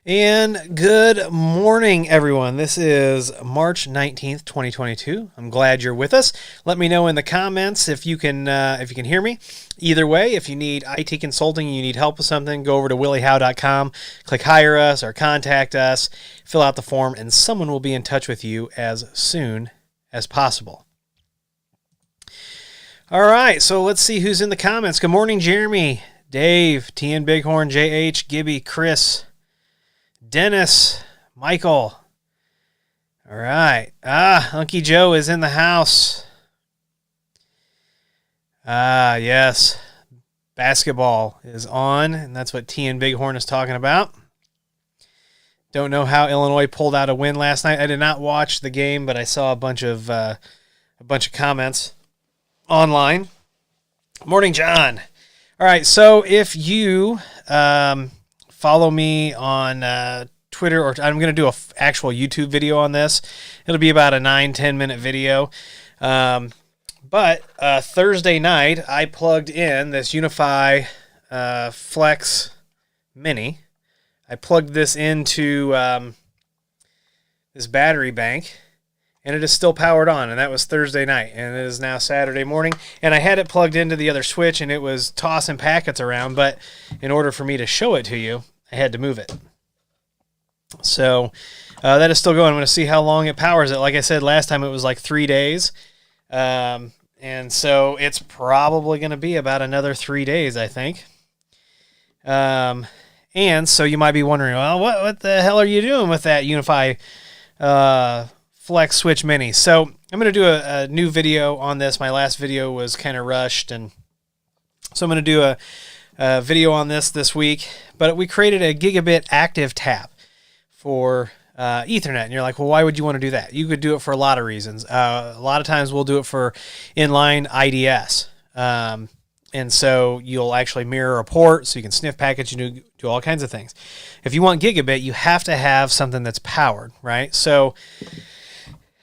And good morning, everyone. This is March 19th, 2022. I'm glad you're with us. Let me know in the comments if you can hear me. Either way, if you need IT consulting, you need help with something, go over to williehowe.com, click hire us or contact us, fill out the form, and someone will be in touch with you as soon as possible. All right, so let's see who's in the comments. Good morning, Jeremy, Dave, TN Bighorn, JH, Gibby, Chris, Dennis, Michael. All right. Unky Joe is in the house. Yes. Basketball is on, and that's what TN Bighorn is talking about. Don't know how Illinois pulled out a win last night. I did not watch the game, but I saw a bunch of comments online. Morning, John. All right, so if you follow me on Twitter, or I'm going to do an actual YouTube video on this. It'll be about a 9-10 minute video. But Thursday night, I plugged in this Unify Flex Mini. I plugged this into this battery bank, and it is still powered on, and that was Thursday night, and it is now Saturday morning. And I had it plugged into the other switch, and it was tossing packets around, but in order for me to show it to you, I had to move it. So that is still going. I'm going to see how long it powers it. Like I said, last time it was like 3 days. And so it's probably going to be about another 3 days, I think. And so you might be wondering, well, what the hell are you doing with that Unify Flex Switch Mini? So I'm going to do a new video on this. My last video was kind of rushed, and so I'm going to do a video on this week. But we created a gigabit active tap for Ethernet, and you're like, well, why would you want to do that? You could do it for a lot of reasons. A lot of times we'll do it for inline IDS, and so you'll actually mirror a port, so you can sniff packets, you do all kinds of things. If you want gigabit, you have to have something that's powered, right? So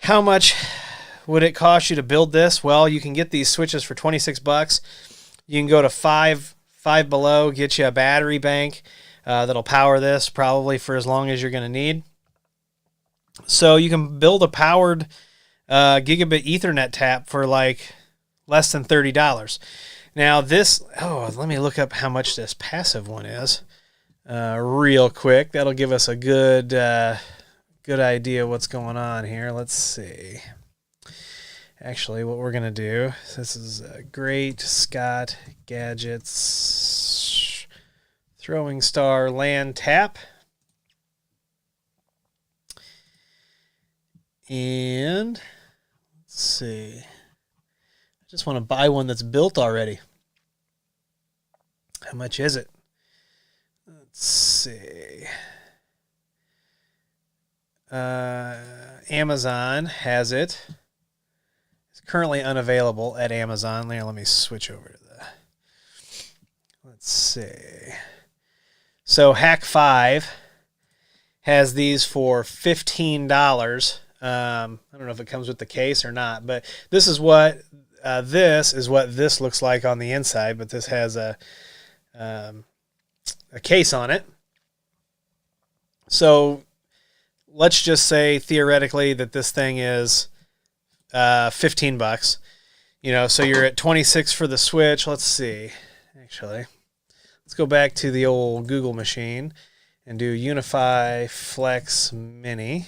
how much would it cost you to build this? Well, you can get these switches for $26. You can go to five below, get you a battery bank that'll power this probably for as long as you're going to need. So you can build a powered gigabit Ethernet tap for like less than $30. Now this, let me look up how much this passive one is real quick. That'll give us a good idea what's going on here. Let's see. Actually, what we're going to do, this is Great Scott Gadgets Throwing Star Land Tap. And let's see. I just want to buy one that's built already. How much is it? Let's see. Amazon has it. It's currently unavailable at Amazon. Let me switch over to the. Let's see. So Hack 5 has these for $15. I don't know if it comes with the case or not, but this is what this looks like on the inside. But this has a case on it. So let's just say theoretically that this thing is $15. So you're at 26 for the Switch. Let's see. Actually, let's go back to the old Google machine and do Unify Flex Mini.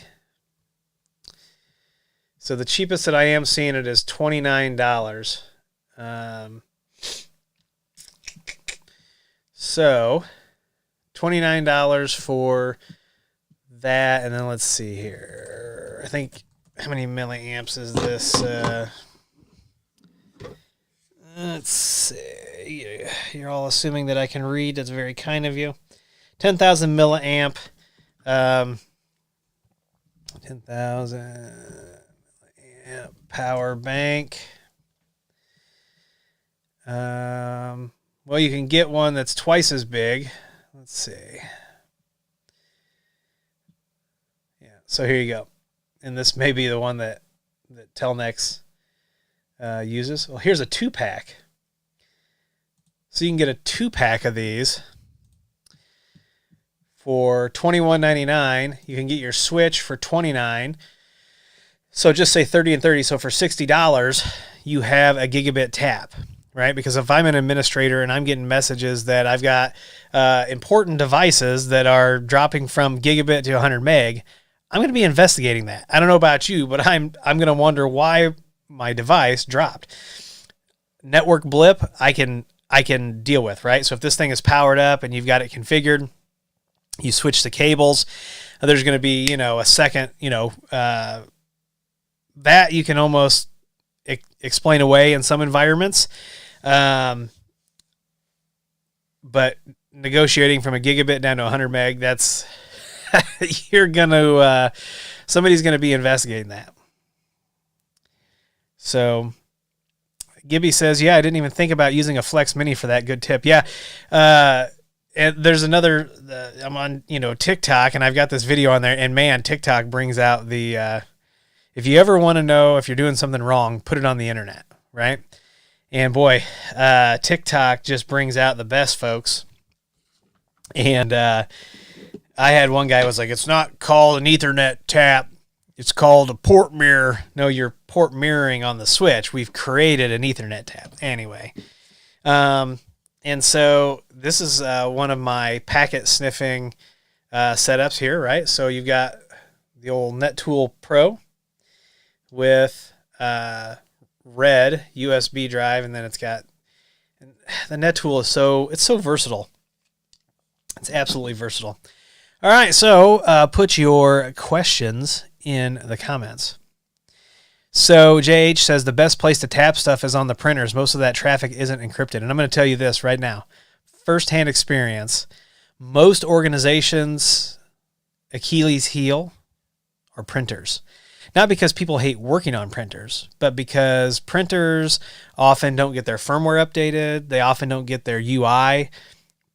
So the cheapest that I am seeing it is $29. So $29 for that, and then let's see here. I think, how many milliamps is this? Let's see. You're all assuming that I can read. That's very kind of you. 10,000 milliamp. 10,000 milliamp power bank. Well, you can get one that's twice as big. Let's see. Yeah, so here you go. And this may be the one that Telnex uses. Well, here's a 2-pack. So you can get a 2-pack of these for $21.99. You can get your Switch for $29. So just say 30 and 30. So for $60, you have a gigabit tap, right? Because if I'm an administrator and I'm getting messages that I've got important devices that are dropping from gigabit to 100 meg, I'm going to be investigating that. I don't know about you, but I'm going to wonder why my device dropped. Network blip, I can deal with, right? So if this thing is powered up and you've got it configured, you switch the cables, there's going to be, a second, that you can almost explain away in some environments. But negotiating from a gigabit down to 100 meg, that's, somebody's going to be investigating that. So Gibby says, yeah, I didn't even think about using a Flex Mini for that. Good tip. Yeah. And there's another, I'm on, TikTok, and I've got this video on there, and man, TikTok brings out the, if you ever want to know if you're doing something wrong, put it on the internet, right? And boy, TikTok just brings out the best, folks. And I had one guy was like, it's not called an Ethernet tap. It's called a port mirror. No, you're port mirroring on the Switch. We've created an Ethernet tap. Anyway. And so this is one of my packet sniffing setups here, right? So you've got the old NetTool Pro with red USB drive, and then it's got the NetTool is so versatile. It's absolutely versatile. All right, so put your questions in the comments. So JH says the best place to tap stuff is on the printers. Most of that traffic isn't encrypted. And I'm going to tell you this right now. First-hand experience. Most organizations' Achilles heel are printers. Not because people hate working on printers, but because printers often don't get their firmware updated. They often don't get their UI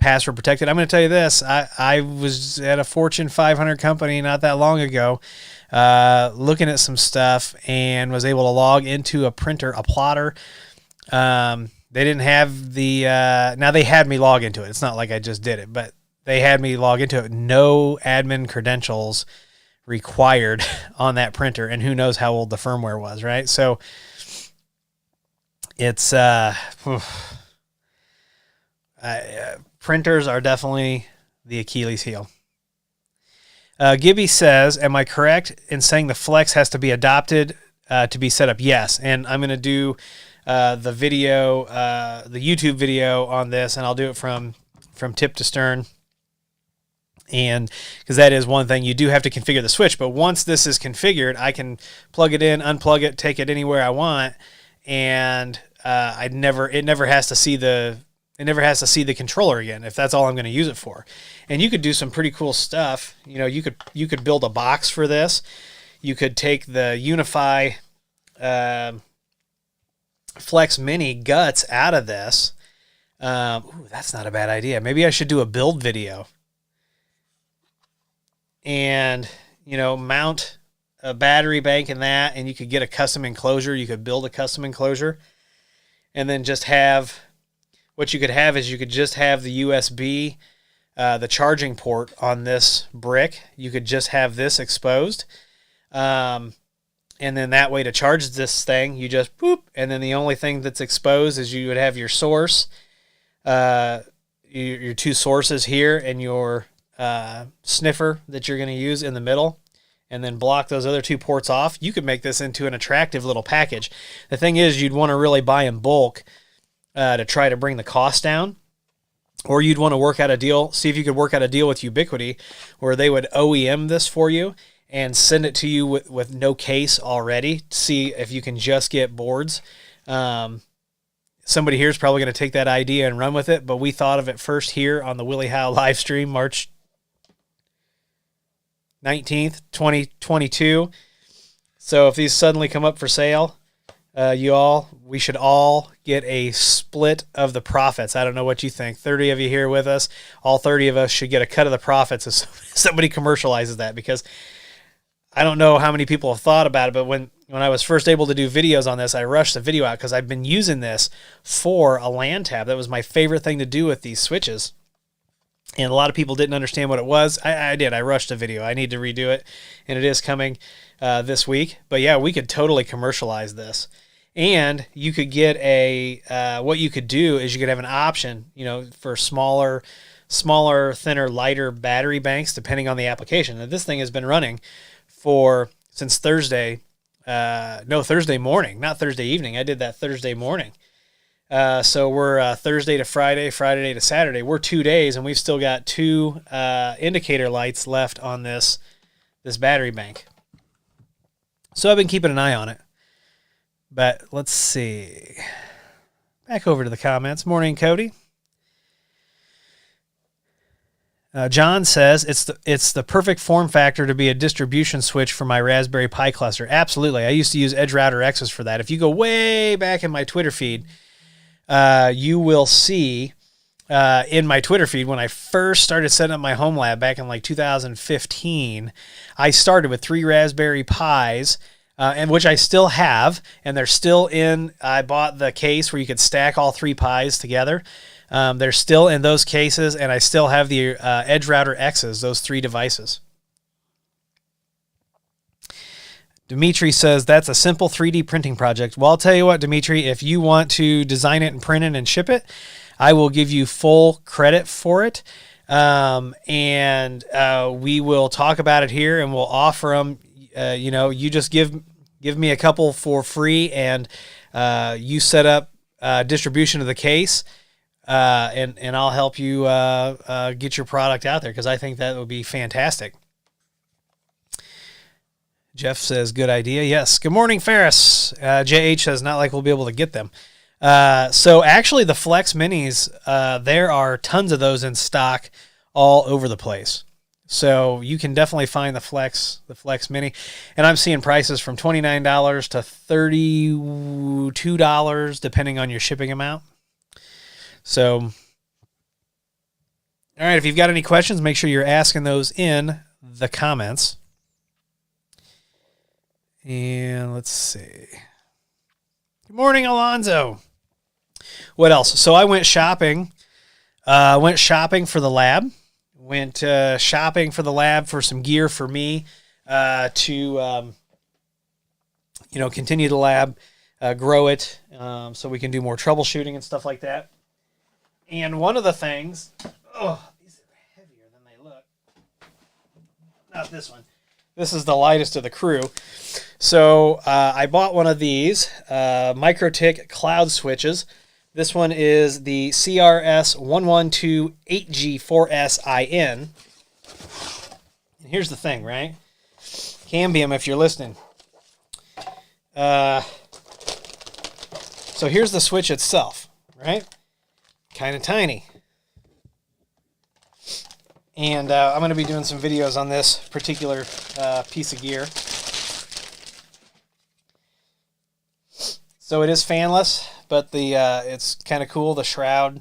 password protected. I'm going to tell you this. I was at a Fortune 500 company not that long ago looking at some stuff and was able to log into a printer, a plotter. They didn't have the now they had me log into it. It's not like I just did it, but they had me log into it. No admin credentials required on that printer, and who knows how old the firmware was, right? So it's printers are definitely the Achilles heel. Gibby says, am I correct in saying the Flex has to be adopted to be set up? Yes. And I'm going to do the video, the YouTube video on this, and I'll do it from tip to stern. And because that is one thing, you do have to configure the switch. But once this is configured, I can plug it in, unplug it, take it anywhere I want, and it never has to see the controller again if that's all I'm going to use it for. And you could do some pretty cool stuff. You could build a box for this. You could take the Unify Flex Mini guts out of this. Ooh, that's not a bad idea. Maybe I should do a build video. And, mount a battery bank in that, and you could get a custom enclosure. You could build a custom enclosure. And then just have, what you could have is you could just have the USB, the charging port on this brick. You could just have this exposed. And then that way to charge this thing, you just boop. And then the only thing that's exposed is you would have your source, your two sources here, and your sniffer that you're going to use in the middle, and then block those other two ports off. You could make this into an attractive little package. The thing is, you'd want to really buy in bulk to try to bring the cost down, or you'd want to work out a deal, see if you could work out a deal with Ubiquiti where they would OEM this for you and send it to you with no case already, to see if you can just get boards. Somebody here is probably going to take that idea and run with it, but we thought of it first here on the Willie Howe live stream, March 19th, 2022. So if these suddenly come up for sale, we should all get a split of the profits. I don't know what you think. 30 of you here with us, all 30 of us should get a cut of the profits if somebody commercializes that, because I don't know how many people have thought about it, but when I was first able to do videos on this, I rushed the video out because I've been using this for a LAN tab. That was my favorite thing to do with these switches. And a lot of people didn't understand what it was. I did. I rushed the video. I need to redo it, and it is coming this week. But yeah, we could totally commercialize this. And you could get what you could do is you could have an option, for smaller, thinner, lighter battery banks, depending on the application. Now, this thing has been running since Thursday. Thursday morning, not Thursday evening. I did that Thursday morning. So we're Thursday to Friday, Friday to Saturday. We're 2 days, and we've still got two indicator lights left on this battery bank. So I've been keeping an eye on it. But let's see. Back over to the comments. Morning, Cody. John says it's the perfect form factor to be a distribution switch for my Raspberry Pi cluster. Absolutely. I used to use Edge Router X's for that. If you go way back in my Twitter feed, you will see in my Twitter feed when I first started setting up my home lab back in 2015, I started with 3 Raspberry Pis, and which I still have, and they're still in. I bought the case where you could stack all 3 Pis together. They're still in those cases, and I still have the Edge Router X's, those 3 devices. Dimitri says that's a simple 3D printing project. Well, I'll tell you what, Dimitri, if you want to design it and print it and ship it, I will give you full credit for it. And we will talk about it here, and we'll offer them. You just give me a couple for free, and you set up distribution of the case. And I'll help you get your product out there, because I think that would be fantastic. Jeff says, good idea. Yes. Good morning, Ferris. JH says, not like we'll be able to get them. So actually the Flex Minis, there are tons of those in stock all over the place. So you can definitely find the Flex Mini. And I'm seeing prices from $29 to $32, depending on your shipping amount. So, all right, if you've got any questions, make sure you're asking those in the comments. And let's see. Good morning, Alonzo. What else? So I went shopping. Went shopping for the lab. Went shopping for the lab for some gear for me to continue the lab, grow it, so we can do more troubleshooting and stuff like that. And one of the things, these are heavier than they look. Not this one. This is the lightest of the crew. So I bought one of these MikroTik cloud switches. This one is the CRS1128G4SIN. And here's the thing, right? Cambium, if you're listening. So here's the switch itself, right? Kind of tiny. And I'm going to be doing some videos on this particular piece of gear. So it is fanless, but it's kind of cool. The shroud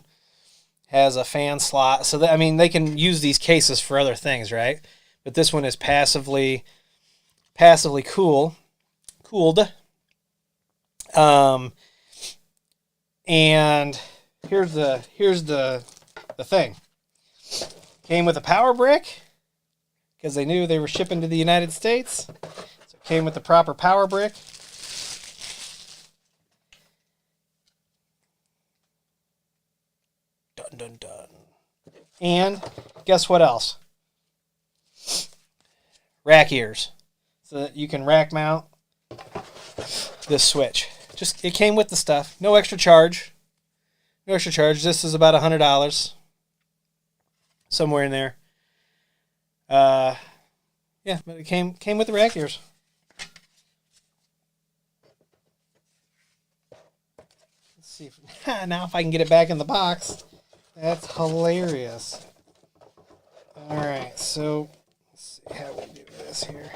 has a fan slot. So that, I mean, they can use these cases for other things, right? But this one is passively cooled. And here's the thing. Came with a power brick because they knew they were shipping to the United States. So it came with the proper power brick. Dun, dun, dun. And guess what else? Rack ears. So that you can rack mount this switch. Just, it came with the stuff. No extra charge. No extra charge. This is about $100. Somewhere in there. Yeah, but it came with the rack ears. Let's see if now if I can get it back in the box. That's hilarious. Alright, so let's see how we do this here.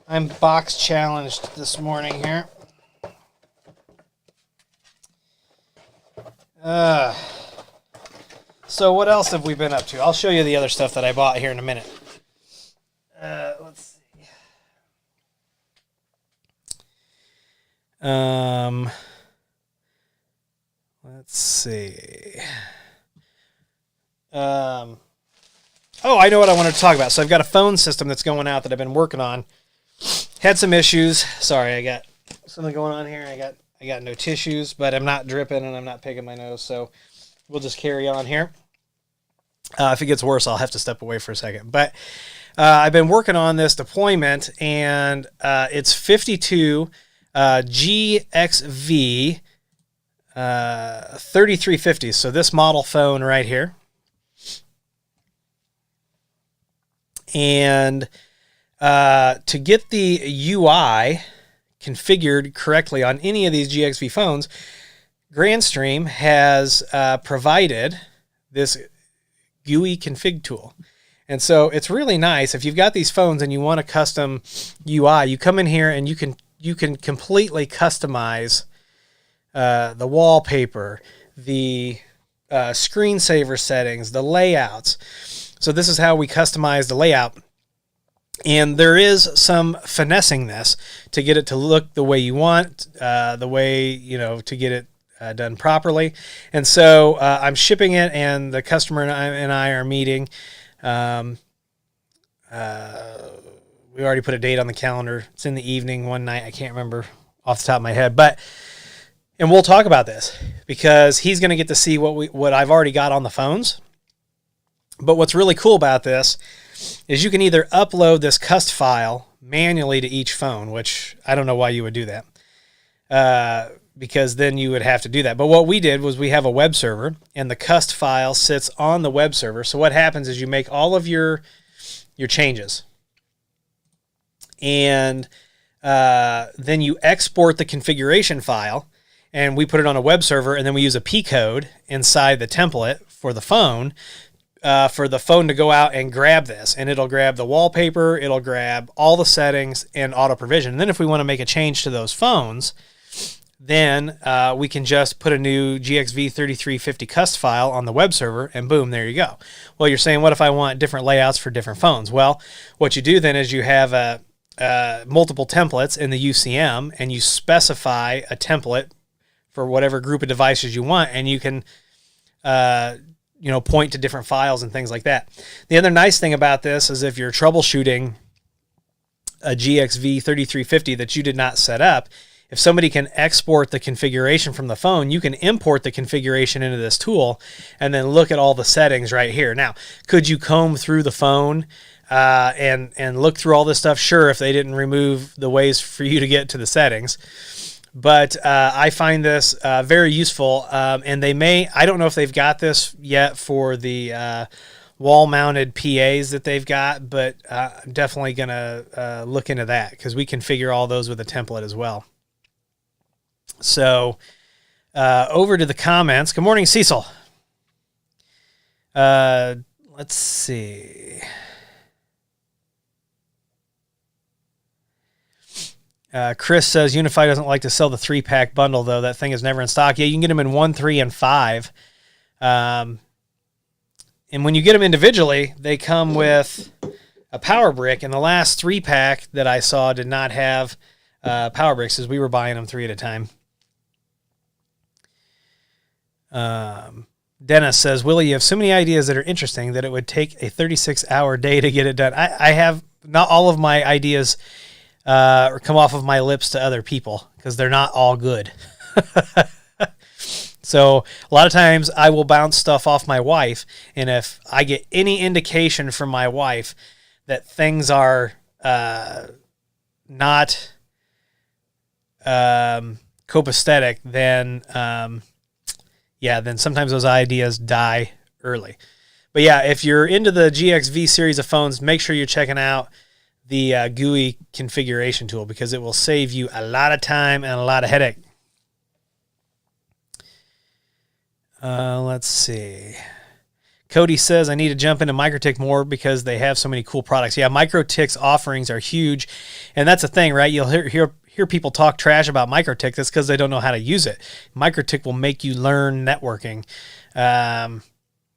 I'm box challenged this morning here. So what else have we been up to? I'll show you the other stuff that I bought here in a minute. Let's see. Let's see. Oh, I know what I wanted to talk about. So I've got a phone system that's going out that I've been working on. Had some issues. Sorry, I got something going on here. I got no tissues, but I'm not dripping and I'm not picking my nose, so we'll just carry on here. If it gets worse, I'll have to step away for a second. But I've been working on this deployment, and it's 52 GXV 3350. So this model phone right here. And to get the UI configured correctly on any of these GXV phones, Grandstream has provided this GUI config tool. And so it's really nice. If you've got these phones and you want a custom UI, you come in here and you can completely customize the wallpaper, the screensaver settings, the layouts. So this is how we customize the layout. And there is some finessing this to get it to look the way you want, the way, to get it done properly. And so I'm shipping it, and the customer and I are meeting. We already put a date on the calendar. It's in the evening one night. I can't remember off the top of my head, and we'll talk about this because he's going to get to see what I've already got on the phones. But what's really cool about this is you can either upload this cust file manually to each phone, which I don't know why you would do that, because then you would have to do that. But what we did was we have a web server, and the cust file sits on the web server. So what happens is you make all of your changes, and then you export the configuration file, and we put it on a web server, and then we use a P code inside the template for the phone to go out and grab this, and it'll grab the wallpaper, it'll grab all the settings and auto provision. And then if we want to make a change to those phones, then we can just put a new GXV 3350 cust file on the web server, and boom, there you go. Well, you're saying, what if I want different layouts for different phones? Well, what you do then is you have multiple templates in the UCM, and you specify a template for whatever group of devices you want, and you can point to different files and things like that. The other nice thing about this is if you're troubleshooting a GXV 3350 that you did not set up, if somebody can export the configuration from the phone, you can import the configuration into this tool and then look at all the settings right here. Now, could you comb through the phone and look through all this stuff. Sure, if they didn't remove the ways for you to get to the settings. But I find this very useful, and I don't know if they've got this yet for the wall-mounted PAs that they've got, but I'm definitely going to look into that because we configure all those with a template as well. So over to the comments. Good morning, Cecil. Let's see. Chris says Unify doesn't like to sell the 3-pack bundle, though. That thing is never in stock. Yeah, you can get them in 1, 3, and 5. And when you get them individually, they come with a power brick. And the last 3-pack that I saw did not have power bricks, as we were buying them 3 at a time. Dennis says, Willie, you have so many ideas that are interesting that it would take a 36-hour day to get it done. I have not all of my ideas come off of my lips to other people because they're not all good. So a lot of times I will bounce stuff off my wife, and if I get any indication from my wife that things are not copacetic, then then sometimes those ideas die early. But yeah, if you're into the GXV series of phones, make sure you're checking out the GUI configuration tool because it will save you a lot of time and a lot of headache. Let's see. Cody says, I need to jump into MikroTik more because they have so many cool products. Yeah, MikroTik's offerings are huge, and that's the thing, right? You'll hear people talk trash about MikroTik. That's because they don't know how to use it. MikroTik will make you learn networking.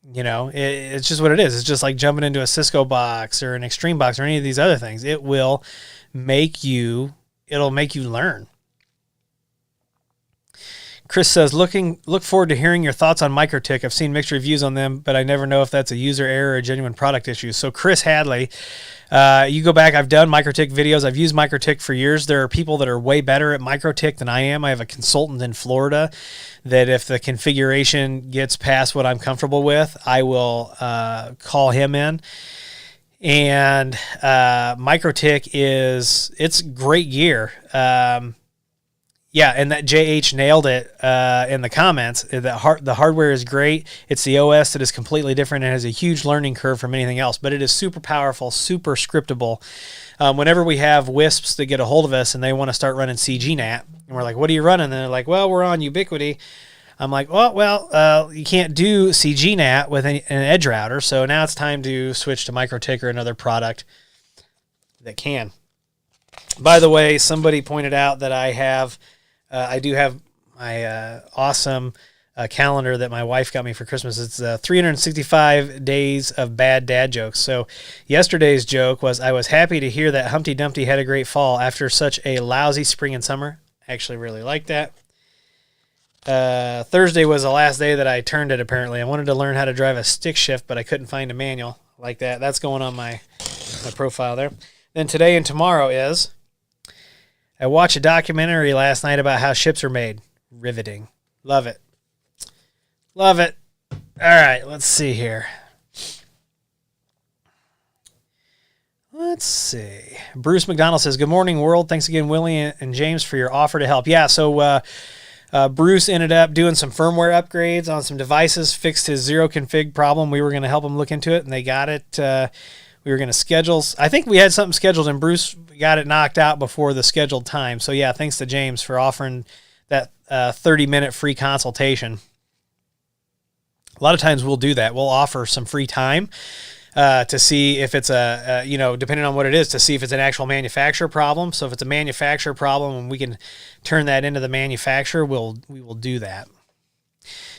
It's just what it is. It's just like jumping into a Cisco box or an Extreme box or any of these other things. It'll make you learn. Chris says, look forward to hearing your thoughts on MikroTik. I've seen mixed reviews on them, but I never know if that's a user error or a genuine product issue. So Chris Hadley, you go back. I've done MikroTik videos. I've used MikroTik for years. There are people that are way better at MikroTik than I am. I have a consultant in Florida that if the configuration gets past what I'm comfortable with, I will call him in. And MikroTik it's great gear. Yeah, and that JH nailed it in the comments. The hardware is great. It's the OS that is completely different and has a huge learning curve from anything else, but it is super powerful, super scriptable. Whenever we have WISPs that get a hold of us and they want to start running CGNAT, and we're like, what are you running? And they're like, well, we're on Ubiquiti. I'm like, well, you can't do CGNAT with an edge router, so now it's time to switch to MikroTik or another product that can. By the way, somebody pointed out that I do have my awesome calendar that my wife got me for Christmas. It's 365 days of bad dad jokes. So yesterday's joke was, I was happy to hear that Humpty Dumpty had a great fall after such a lousy spring and summer. I actually really like that. Thursday was the last day that I turned it, apparently. I wanted to learn how to drive a stick shift, but I couldn't find a manual like that. That's going on my profile there. Then today and tomorrow is, I watched a documentary last night about how ships are made. Riveting. Love it. Love it. All right, let's see here. Let's see. Bruce McDonald says, good morning, world. Thanks again, Willie and James, for your offer to help. Yeah, so Bruce ended up doing some firmware upgrades on some devices, fixed his zero config problem. We were going to help him look into it, and they got it. We were going to schedule. I think we had something scheduled, and Bruce got it knocked out before the scheduled time. So, yeah, thanks to James for offering that 30-minute free consultation. A lot of times we'll do that. We'll offer some free time to see if it's depending on what it is, to see if it's an actual manufacturer problem. So if it's a manufacturer problem and we can turn that into the manufacturer, we will do that.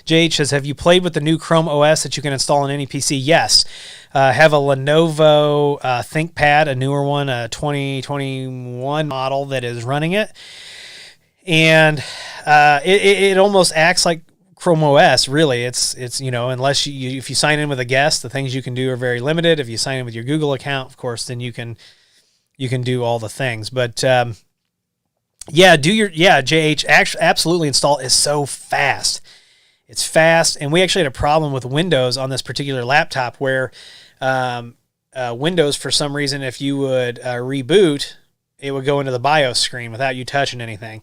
JH says, have you played with the new Chrome OS that you can install on any PC? Yes. Have a Lenovo ThinkPad, a newer one, a 2021 model that is running it. And it almost acts like Chrome OS, really. It's unless if you sign in with a guest, the things you can do are very limited. If you sign in with your Google account, of course, then you can do all the things. But JH, absolutely install is so fast. It's fast, and we actually had a problem with Windows on this particular laptop where Windows, for some reason, if you would reboot, it would go into the BIOS screen without you touching anything.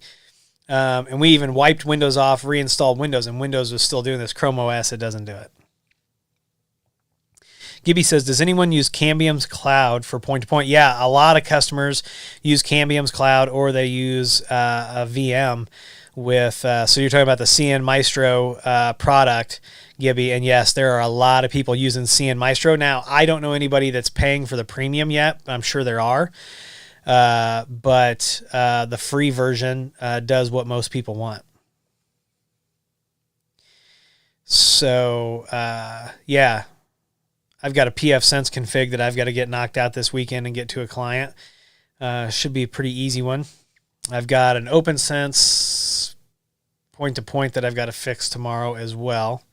And we even wiped Windows off, reinstalled Windows, and Windows was still doing this. Chrome OS, it doesn't do it. Gibby says, does anyone use Cambium's cloud for point-to-point? Yeah, a lot of customers use Cambium's cloud, or they use a VM with, so you're talking about the CN Maestro product, Gibby, and yes, there are a lot of people using CN Maestro. Now, I don't know anybody that's paying for the premium yet. I'm sure there are, but the free version does what most people want. So, yeah. I've got a PF Sense config that I've got to get knocked out this weekend and get to a client. Should be a pretty easy one. I've got an OpenSense point-to-point that I've got to fix tomorrow as well.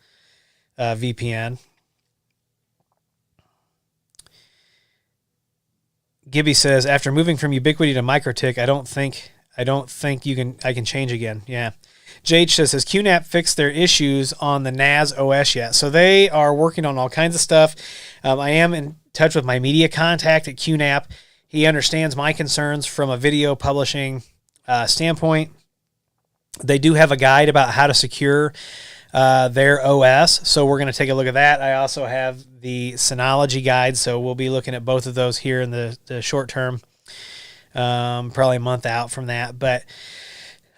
VPN. Gibby says, after moving from Ubiquiti to MikroTik, I don't think I can change again. Yeah. JH says, has QNAP fixed their issues on the NAS OS yet? So they are working on all kinds of stuff. I am in touch with my media contact at QNAP. He understands my concerns from a video publishing standpoint. They do have a guide about how to secure their OS, so we're going to take a look at that. I also have the Synology guide, so we'll be looking at both of those here in the short term, probably a month out from that. But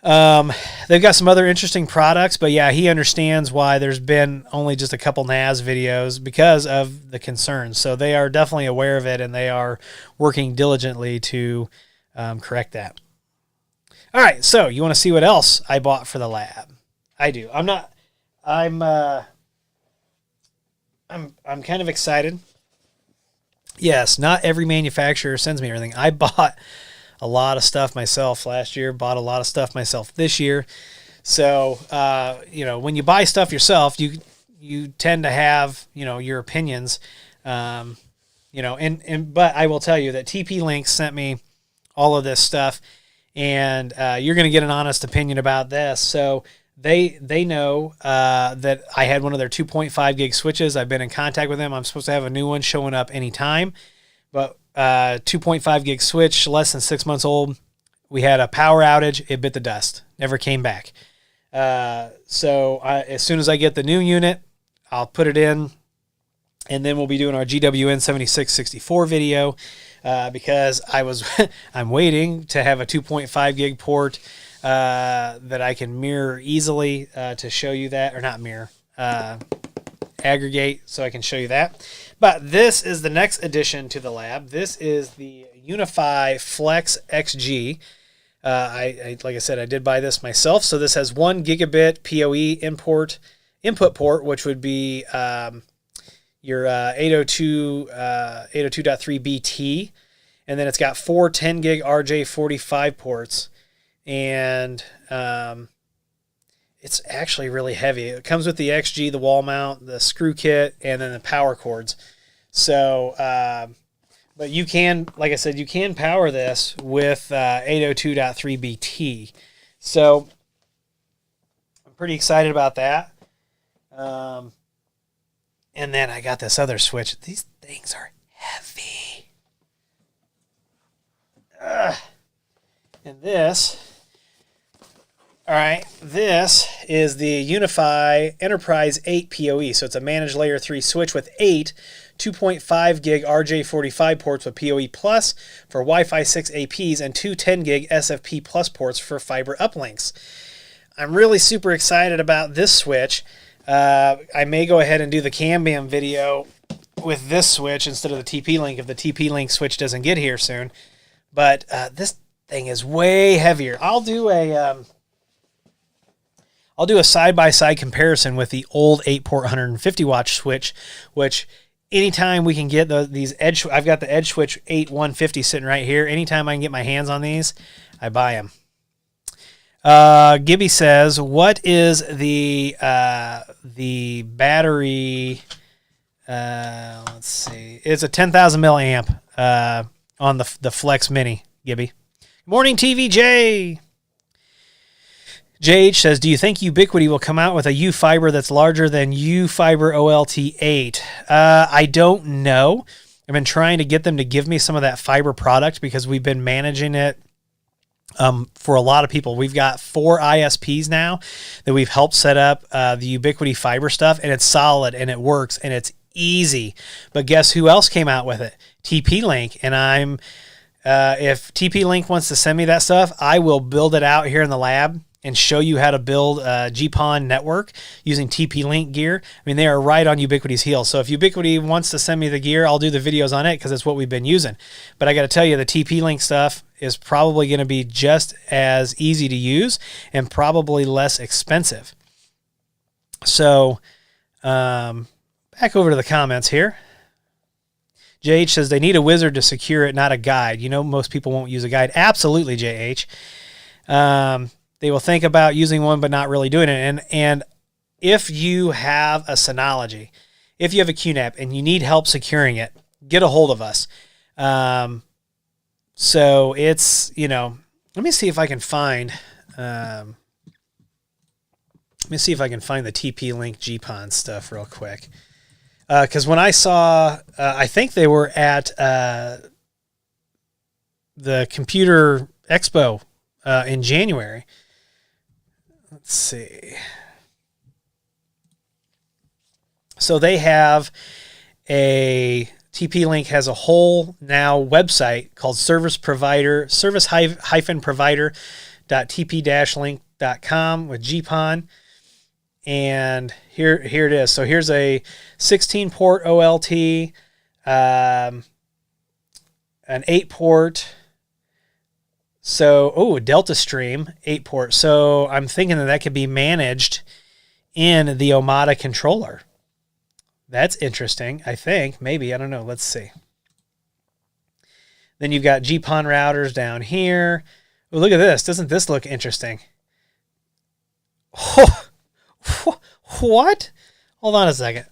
they've got some other interesting products, but yeah, he understands why there's been only just a couple NAS videos because of the concerns. So they are definitely aware of it, and they are working diligently to correct that. All right, so you want to see what else I bought for the lab? I do. I'm kind of excited. Yes, not every manufacturer sends me everything. I bought a lot of stuff myself last year, bought a lot of stuff myself this year. So, when you buy stuff yourself, you tend to have, your opinions, but I will tell you that TP-Link sent me all of this stuff, and you're going to get an honest opinion about this. So they know that I had one of their 2.5 gig switches. I've been in contact with them. I'm supposed to have a new one showing up anytime, but 2.5 gig switch, less than 6 months old. We had a power outage. It bit the dust. Never came back. So as soon as I get the new unit, I'll put it in, and then we'll be doing our GWN 7664 video because I'm waiting to have a 2.5 gig port that I can mirror easily to show you that, or not mirror, aggregate so I can show you that. But this is the next addition to the lab. This is the Unify Flex XG. Like I said, I did buy this myself. So this has 1 gigabit PoE input port, which would be your 802.3 BT. And then it's got 4 10 gig RJ45 ports. And it's actually really heavy. It comes with the XG, the wall mount, the screw kit, and then the power cords. So, but you can, like I said, you can power this with 802.3 BT. So I'm pretty excited about that. And then I got this other switch. These things are heavy. And this... All right, this is the Unify Enterprise 8 PoE. So it's a managed layer 3 switch with 8 2.5 gig RJ45 ports with PoE Plus for Wi-Fi 6 APs and 2 10 gig SFP Plus ports for fiber uplinks. I'm really super excited about this switch. I may go ahead and do the Cambium video with this switch instead of the TP-Link if the TP-Link switch doesn't get here soon. But this thing is way heavier. I'll do a side-by-side comparison with the old 8-port 150-watt switch, which anytime we can get these Edge, I've got the Edge Switch 8 150 sitting right here. Anytime I can get my hands on these, I buy them. Gibby says, what is the battery? Let's see. It's a 10,000 milliamp on the Flex Mini, Gibby. Good morning, TVJ. JH says, do you think Ubiquiti will come out with a U-Fiber that's larger than U-Fiber OLT8? I don't know. I've been trying to get them to give me some of that fiber product because we've been managing it for a lot of people. We've got 4 ISPs now that we've helped set up the Ubiquity fiber stuff, and it's solid and it works and it's easy. But guess who else came out with it? TP-Link. And if TP-Link wants to send me that stuff, I will build it out here in the lab and show you how to build a GPON network using TP-Link gear. I mean, they are right on Ubiquity's heels. So if Ubiquity wants to send me the gear, I'll do the videos on it because it's what we've been using. But I got to tell you, the TP-Link stuff is probably going to be just as easy to use and probably less expensive. So back over to the comments here. JH says they need a wizard to secure it, not a guide. You know, most people won't use a guide. Absolutely, JH. They will think about using one, but not really doing it. And if you have a Synology, if you have a QNAP and you need help securing it, get a hold of us. So it's, you know, let me see if I can find, the TP-Link GPON stuff real quick. Because when I saw, I think they were at the Computer Expo in January. Let's see. So they have TP-Link has a whole now website called service-provider.tp-link.com with GPON. And here it is. So here's a 16-port OLT, an 8-port. So, Delta Stream, 8-port. So I'm thinking that could be managed in the Omada controller. That's interesting, I think. Maybe, I don't know. Let's see. Then you've got GPON routers down here. Oh, look at this. Doesn't this look interesting? Oh, what? Hold on a second.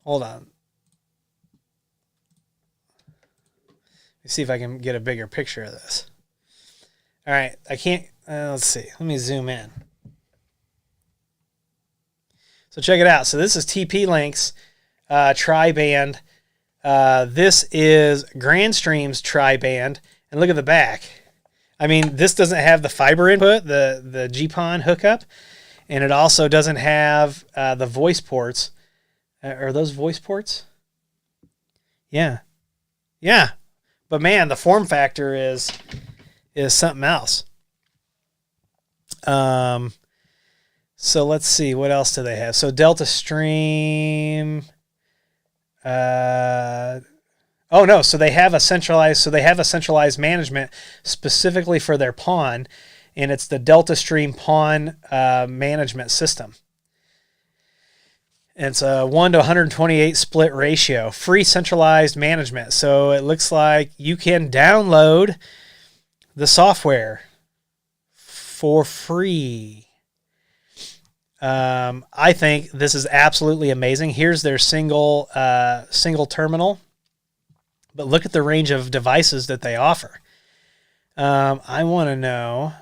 Hold on. Let me see if I can get a bigger picture of this. All right, I can't, let's see. Let me zoom in. So check it out. So this is TP-Link's tri-band. This is Grandstream's tri-band. And look at the back. I mean, this doesn't have the fiber input, the GPON hookup. And it also doesn't have the voice ports. Are those voice ports? Yeah. Yeah. But man, the form factor is something else. So let's see, what else do they have? So Delta Stream. So they have a centralized management specifically for their PON, and it's the Delta Stream PON management system. And it's a 1 to 128 split ratio, free centralized management. So it looks like you can download the software for free. I think this is absolutely amazing. Here's their single terminal, but look at the range of devices that they offer. I want to know.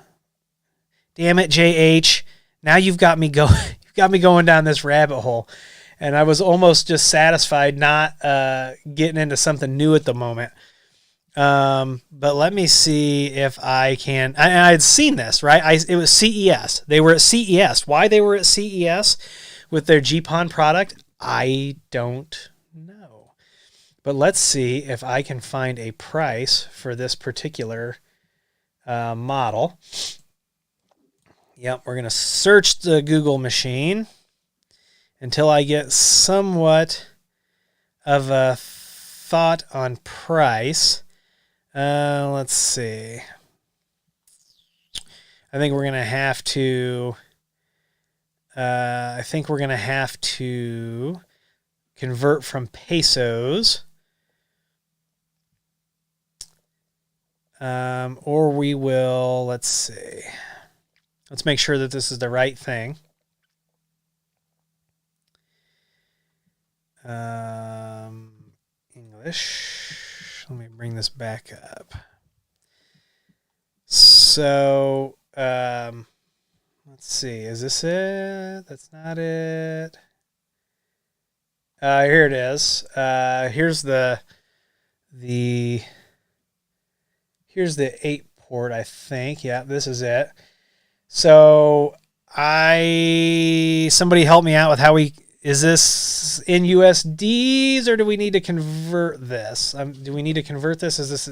Damn it, JH! Now you've got me going down this rabbit hole, and I was almost just satisfied not getting into something new at the moment. But let me see if I can. I had seen this, right? It was CES. They were at CES. Why they were at CES with their GPON product, I don't know. But let's see if I can find a price for this particular model. Yep, we're going to search the Google machine until I get somewhat of a thought on price. Let's see. I think we're going to have to convert from pesos. Or we will, let's see. Let's make sure that this is the right thing. English. Let me bring this back up. So, let's see. Is this it? That's not it. Here it is. Here's the 8 port, I think. Yeah, this is it. So somebody help me out with is this in USDs or do we need to convert this? Do we need to convert this? Is this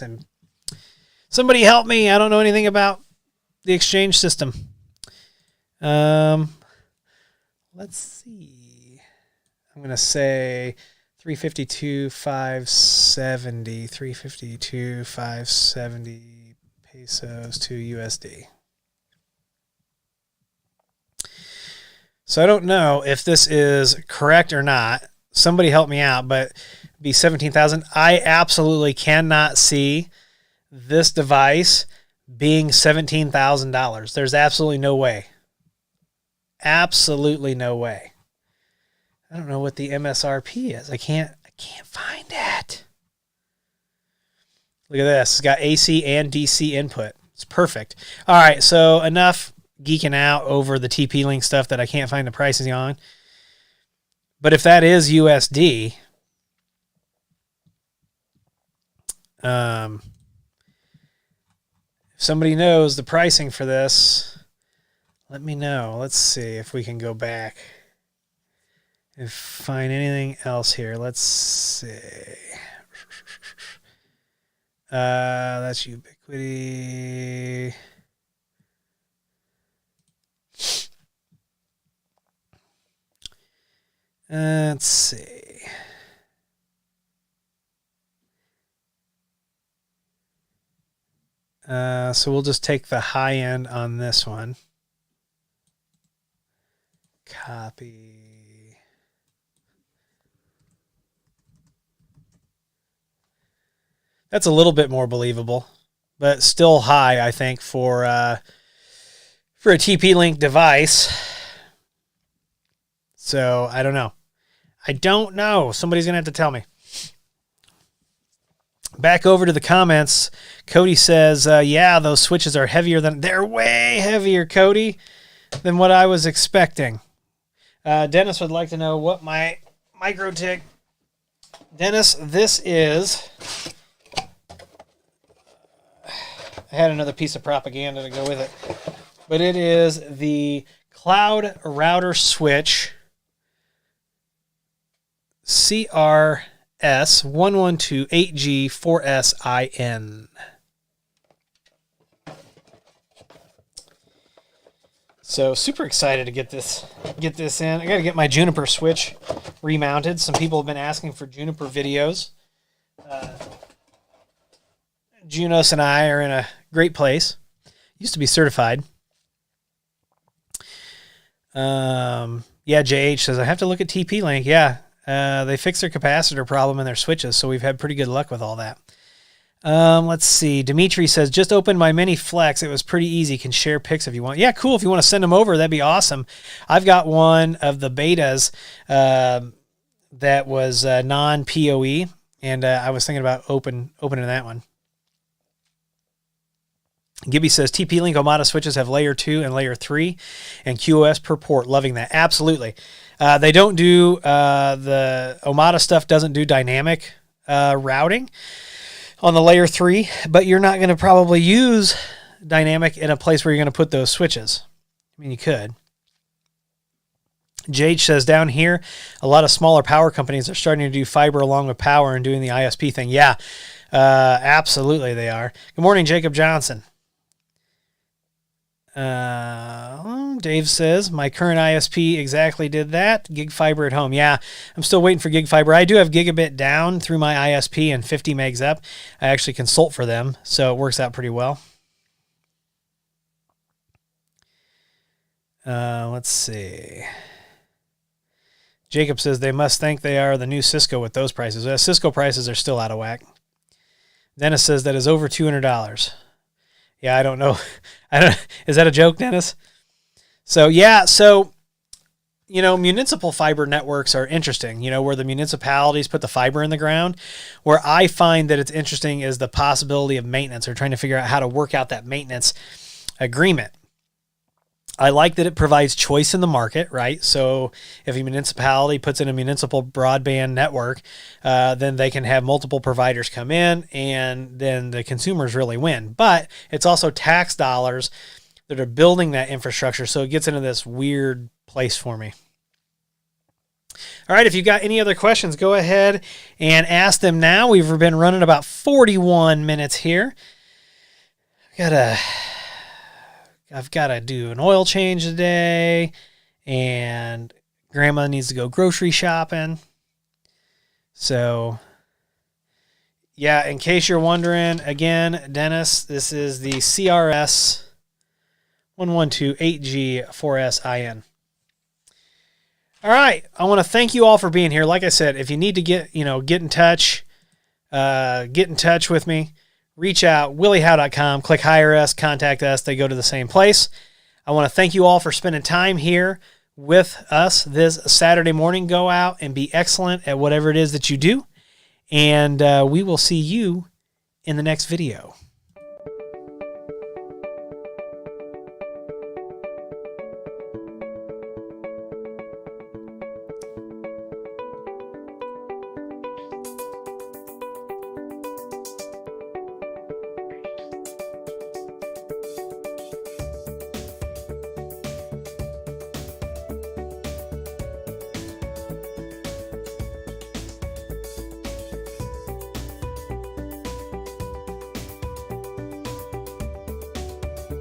in? Somebody help me. I don't know anything about the exchange system. Let's see. I'm going to say 352,570 pesos to USD. So I don't know if this is correct or not. Somebody help me out, but be 17,000. I absolutely cannot see this device being $17,000. There's absolutely no way. Absolutely no way. I don't know what the MSRP is. I can't find it. Look at this. It's got AC and DC input. It's perfect. All right, so enough geeking out over the TP-Link stuff that I can't find the pricing on. But if that is USD, if somebody knows the pricing for this, let me know. Let's see if we can go back and find anything else here. Let's see. That's Ubiquity. Let's see. So we'll just take the high end on this one. Copy. That's a little bit more believable, but still high, I think, for a TP-Link device. So I don't know. Somebody's gonna have to tell me. Back over to the comments. Cody says, yeah, those switches are they're way heavier, Cody, than what I was expecting. Dennis would like to know what my MikroTik. Dennis, this is, I had another piece of propaganda to go with it, but it is the Cloud Router Switch CRS1128G4SIN. So super excited to get this in. I got to get my Juniper switch remounted. Some people have been asking for Juniper videos. Junos and I are in a great place. Used to be certified. Yeah, JH says, I have to look at TP-Link. Yeah, they fixed their capacitor problem in their switches, so we've had pretty good luck with all that. Let's see. Dimitri says, just opened my mini Flex. It was pretty easy. Can share pics if you want. Yeah, cool. If you want to send them over, that'd be awesome. I've got one of the betas that was non-PoE, and I was thinking about opening that one. Gibby says, TP-Link Omada switches have layer 2 and layer 3 and QoS per port. Loving that. Absolutely. They don't do, the Omada stuff doesn't do dynamic routing on the layer 3, but you're not going to probably use dynamic in a place where you're going to put those switches. I mean, you could. JH says, down here, a lot of smaller power companies are starting to do fiber along with power and doing the ISP thing. Yeah, absolutely they are. Good morning, Jacob Johnson. Dave says, my current ISP exactly did that. Gig fiber at home. Yeah, I'm still waiting for gig fiber. I do have gigabit down through my ISP and 50 megs up. I actually consult for them, so it works out pretty well. Let's see. Jacob says they must think they are the new Cisco with those prices. Cisco prices are still out of whack. Dennis says that is over $200. Yeah, I don't know. Is that a joke, Dennis? So, yeah, municipal fiber networks are interesting, where the municipalities put the fiber in the ground. Where I find that it's interesting is the possibility of maintenance or trying to figure out how to work out that maintenance agreement. I like that it provides choice in the market, right? So if a municipality puts in a municipal broadband network, then they can have multiple providers come in, and then the consumers really win. But it's also tax dollars that are building that infrastructure, so it gets into this weird place for me. All right, if you've got any other questions, go ahead and ask them now. We've been running about 41 minutes here. I've got to do an oil change today, and Grandma needs to go grocery shopping. So, yeah, in case you're wondering, again, Dennis, this is the CRS 1128G4SIN. All right, I want to thank you all for being here. Like I said, if you need to get in touch with me. Reach out, williehowe.com, click Hire Us, contact us. They go to the same place. I want to thank you all for spending time here with us this Saturday morning. Go out and be excellent at whatever it is that you do. And we will see you in the next video.